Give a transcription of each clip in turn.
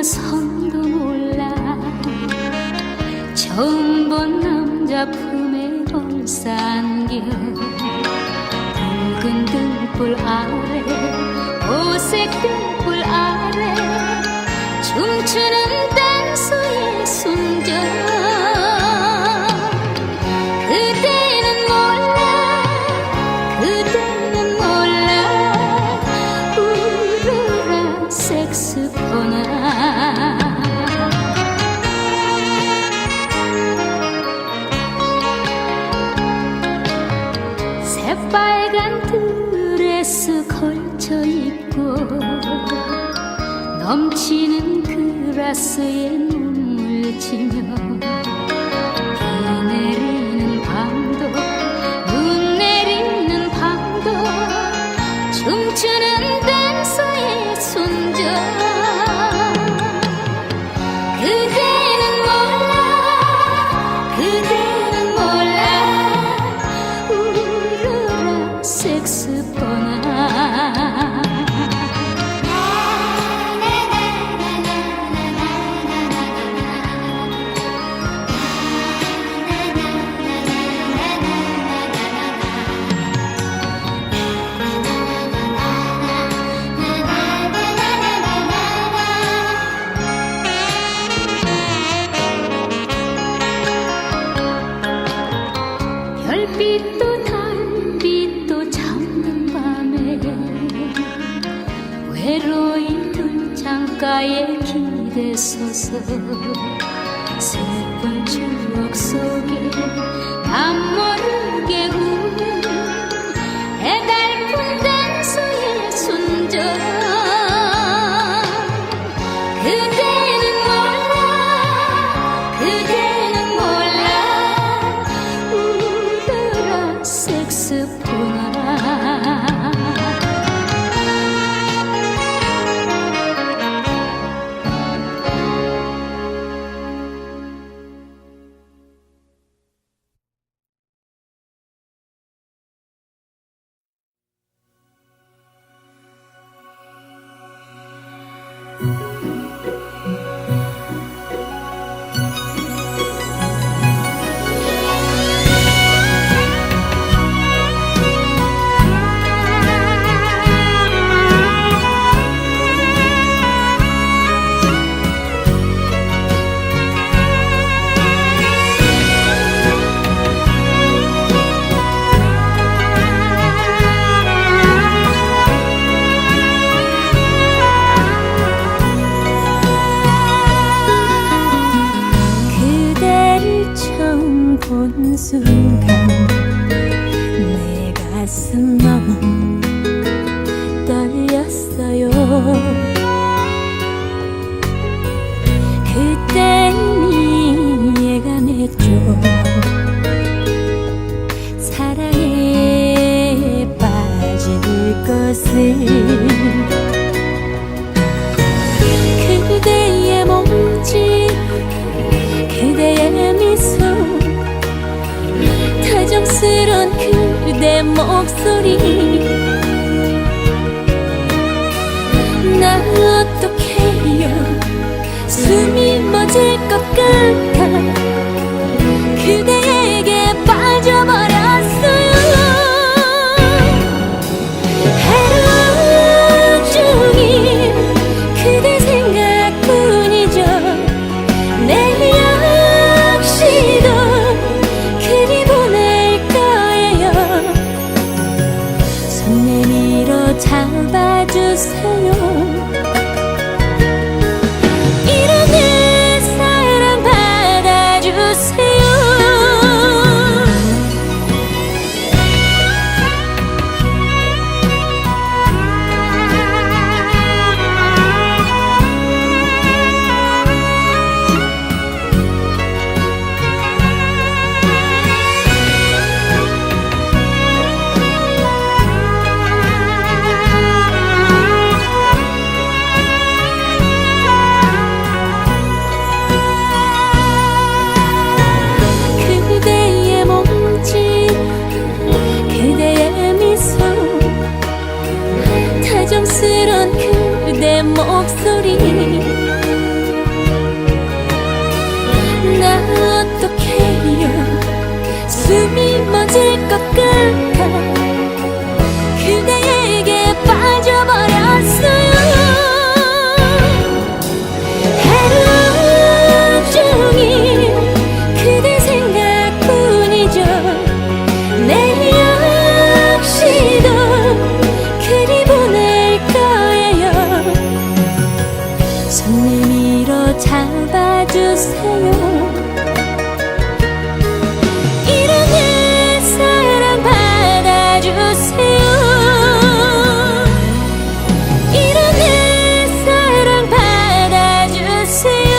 일어선도 몰라. 처음 본 남자 품에 얼싸안겨 붉은 등불 아래 오색 등불 아래 춤추는 댄서의 순정. 그대는 몰라 그대는 몰라 울어라 색스폰아. 새빨간 드레스 걸쳐 입고 넘치는 그라스에 눈물 지며 비 내리는 밤도 눈 내리는 밤도 춤추는 댄서의 순정. 그대는 몰라 그대는 몰라 울어라 색스폰아. 별빛도 달빛도 잠든 밤에 외로이 등창가에 기대서서 슬픈 추억 속에 남 모르게 우는 애달픈 댄서의 순정. 그대는 몰라 그대는 몰라 울어라 색스폰아. 본 순간 내 가슴 너무 떨렸어요. 그땐 예감했죠. 사랑에 빠질 것을. 그대의 몸짓 그대의 미소 다정스런 그대 목소리. 나 어떡해요 숨이 멎을 것 같아 그대에게 빠져버렸어요. 하루 종일 그대 생각뿐이죠. 내일 역시도 그리 보낼 거예요. 손 내밀어 잡아주세요. 이런 내 사랑 받아주세요. 다정스런 그대 목소리. 손 내밀어 잡아주세요. 이런 내 사랑 받아주세요. 이런 내 사랑 받아주세요.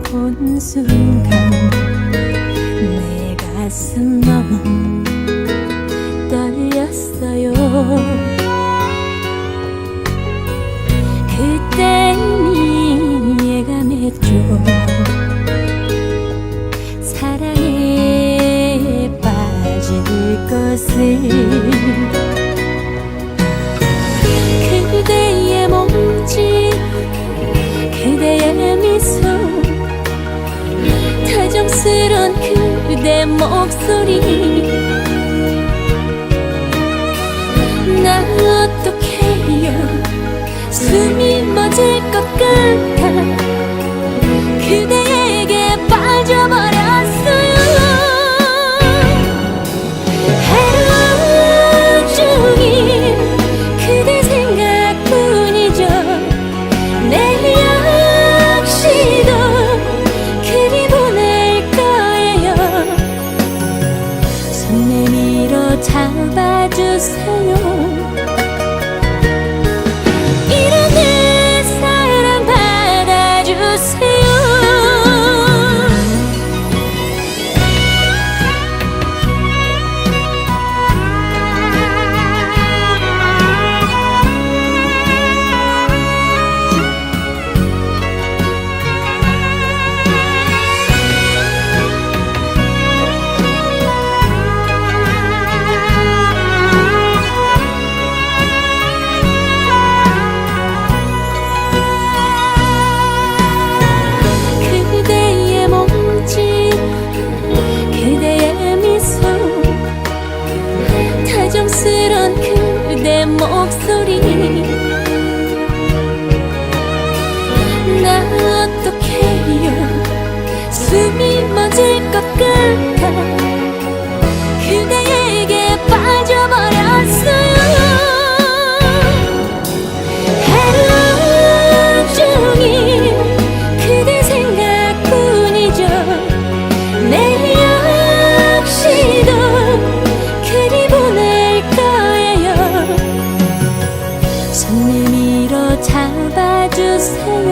본 순간 내 가슴 너무 떨렸어요. 그때 이미 예감했죠. 사랑에 빠질 것을. 그대의 몸짓, 그대의 미소, 다정스런 그대 목소리. 나 어떡해요, 숨이 멎을 것 같아. 그대에게 빠져버렸어요. 하루 종일 그대 생각뿐이죠. 내일 역시도 그리 보낼 거예요. 손 내밀어 잡아주세요. 이런 내 사랑 받아주세요. 그대의 몸짓, 그대의 미소, 다정스런 그대 목소리. 나 어떡해요, 숨이 멎을 것 같아. 그대에게 빠져버렸어요. 하루 종일 그대 생각뿐이죠. 내일 역시도 그리 보낼 거예요. 손 내밀어 잡아주세요.